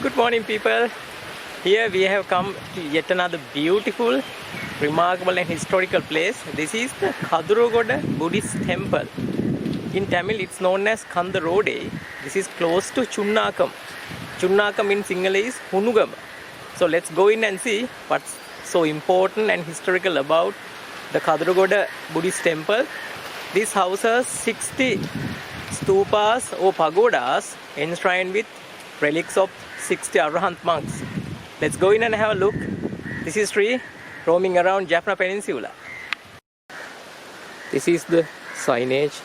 Good morning, people. Here we have come to yet another beautiful, remarkable and historical place. This is the Kadurugoda Buddhist temple. In Tamil it's known as Kandarode. This is close to Chunnakam. Chunnakam in Sinhala is Hunugama. So let's go in and see what's so important and historical about the Kadurugoda Buddhist temple. This houses 60 stupas or pagodas enshrined with relics of 60 Arahant monks. Let's go in and have a look. This is Sri roaming around Jaffna Peninsula. This is the signage.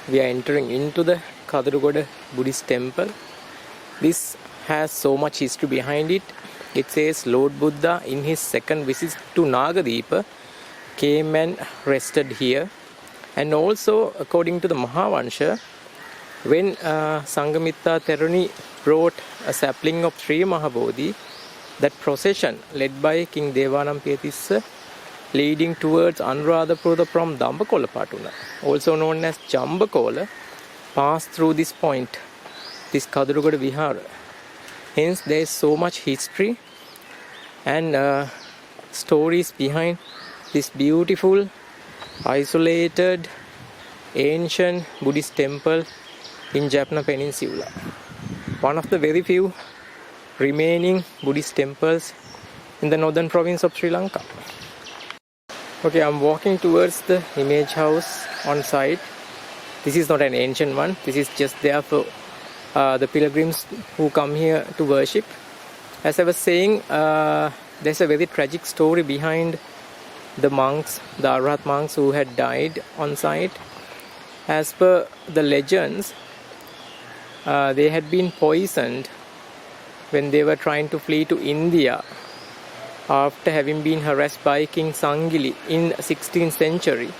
We are entering into the Kadurugoda Buddhist temple. This has so much history behind it. It says Lord Buddha in his second visit to Nagadeepa came and rested here. And also, according to the Mahavansha, when Sanghamitta Theruni brought a sapling of Sri Mahabodhi, that procession led by King Devanampiya leading towards Anuradhapura from Dambakola Patuna, also known as Jambakola, passed through this point, this Kadurugoda Vihara. Hence there is so much history and stories behind this beautiful, isolated, ancient Buddhist temple in Jaffna Peninsula. One of the very few remaining Buddhist temples in the northern province of Sri Lanka. Okay, I'm walking towards the image house on site. This is not an ancient one. This is just there for the pilgrims who come here to worship. As I was saying, there's a very tragic story behind the monks, the Arahat monks who had died on site. As per the legends, they had been poisoned when they were trying to flee to India after having been harassed by King Sangili in 16th century.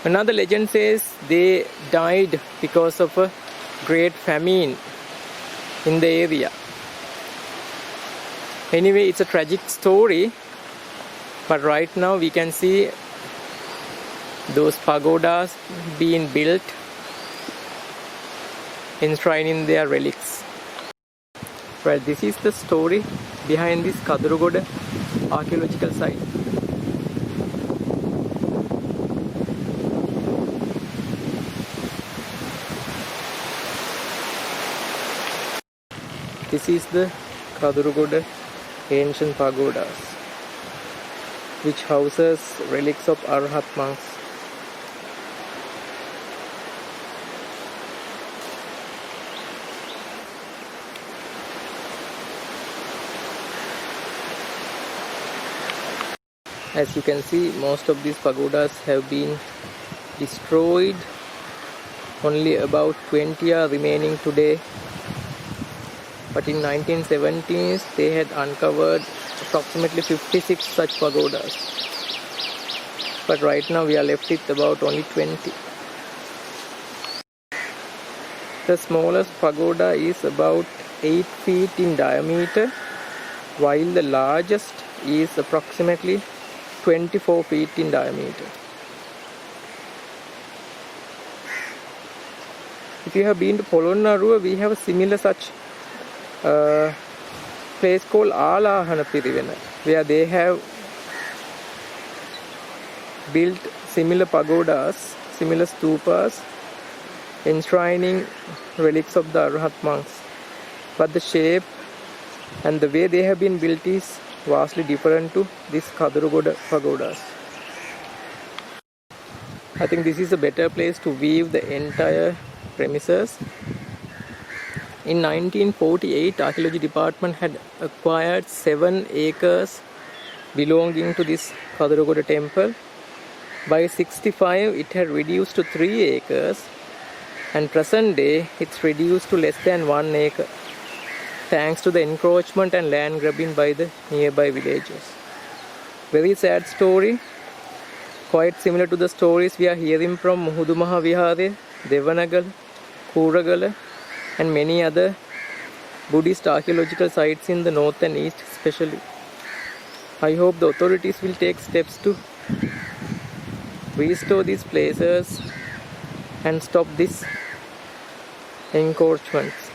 Another legend says they died because of a great famine in the area. Anyway, it's a tragic story, but right now we can see those pagodas being built, enshrining their relics. Well, this is the story behind this Kadurugoda archaeological site. This is the Kadurugoda ancient pagodas, which houses relics of Arahat monks. As you can see, most of these pagodas have been destroyed. Only about 20 are remaining today. But in 1970s, they had uncovered approximately 56 such pagodas. But right now we are left with about only 20. The smallest pagoda is about 8 feet in diameter, while the largest is approximately 24 feet in diameter. If you have been to Polonnaruwa, we have a similar such place called Alahana Pirivena, where they have built similar pagodas, similar stupas, enshrining relics of the Arahat monks. But the shape and the way they have been built is vastly different to this Kadurugoda pagodas. I think this is a better place to view the entire premises. In 1948, Archaeology Department had acquired 7 acres belonging to this Kadurugoda temple. By 65, it had reduced to 3 acres, and present day it's reduced to less than 1 acre, thanks to the encroachment and land grabbing by the nearby villagers. Very sad story, quite similar to the stories we are hearing from Muhudumaha Vihare, Devanagala, Kuragala, and many other Buddhist archaeological sites in the north and east especially. I hope the authorities will take steps to restore these places and stop this encroachments.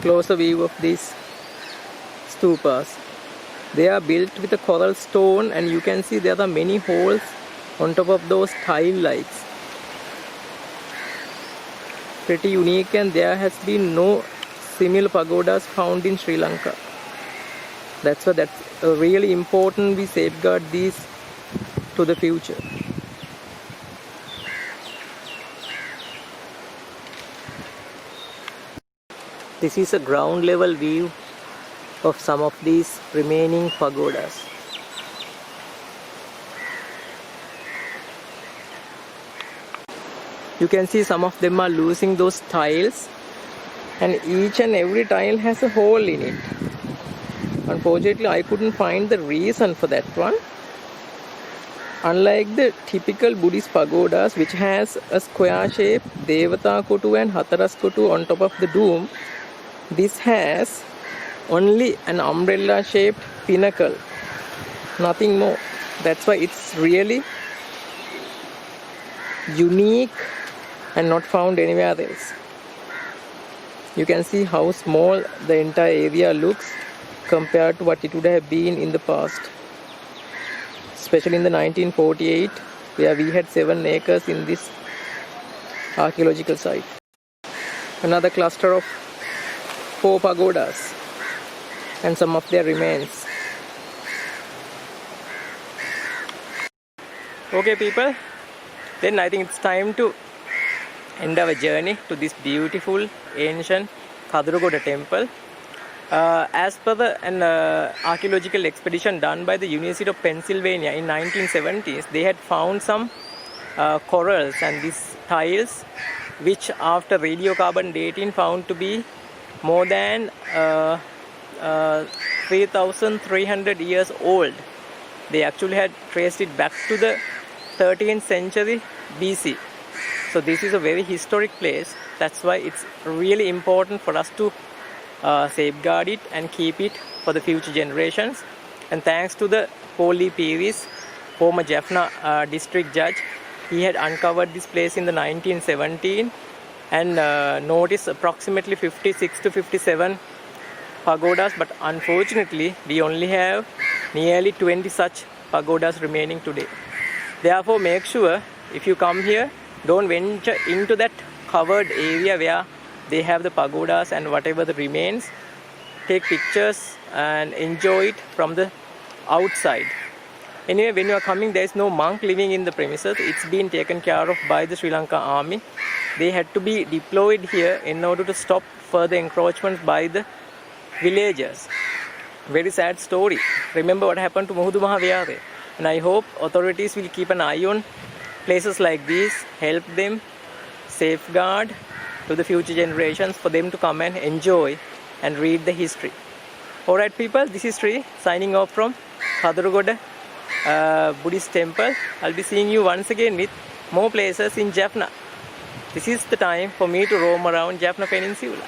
Closer view of these stupas. They are built with a coral stone, and you can see there are many holes on top of those tile lights. Pretty unique, and there has been no similar pagodas found in Sri Lanka. That's why that's really important we safeguard these to the future. This is a ground level view of some of these remaining pagodas. You can see some of them are losing those tiles, and each and every tile has a hole in it. Unfortunately, I couldn't find the reason for that one. Unlike the typical Buddhist pagodas, which has a square shape, Devata Kotu and Hataras Kotu on top of the dome, this has only an umbrella shaped pinnacle, nothing more. That's why it's really unique and not found anywhere else. You can see how small the entire area looks compared to what it would have been in the past, especially in the 1948, where we had 7 acres in this archaeological site. Another cluster of 4 pagodas and some of their remains. Okay people, then I think it's time to end our journey to this beautiful ancient Kaduragoda temple. As per an archaeological expedition done by the University of Pennsylvania in 1970s, they had found some corals and these tiles, which after radiocarbon dating found to be more than 3,300 years old. They actually had traced it back to the 13th century BC. So this is a very historic place. That's why it's really important for us to safeguard it and keep it for the future generations. And thanks to the Paul Lee Peavis, former Jaffna district judge, he had uncovered this place in the 1917 and noticed approximately 56 to 57 pagodas, but unfortunately we only have nearly 20 such pagodas remaining today. Therefore, make sure if you come here, don't venture into that covered area where they have the pagodas and whatever the remains. Take pictures and enjoy it from the outside. Anyway, when you are coming, there is no monk living in the premises. It's been taken care of by the Sri Lanka army. They had to be deployed here in order to stop further encroachments by the villagers. Very sad story. Remember what happened to Muhudu Mahavihara. And I hope authorities will keep an eye on places like these, help them safeguard to the future generations for them to come and enjoy and read the history. Alright people, this is Sri signing off from Kaduragoda Buddhist temple. I'll be seeing you once again with more places in Jaffna. This is the time for me to roam around Jaffna Peninsula.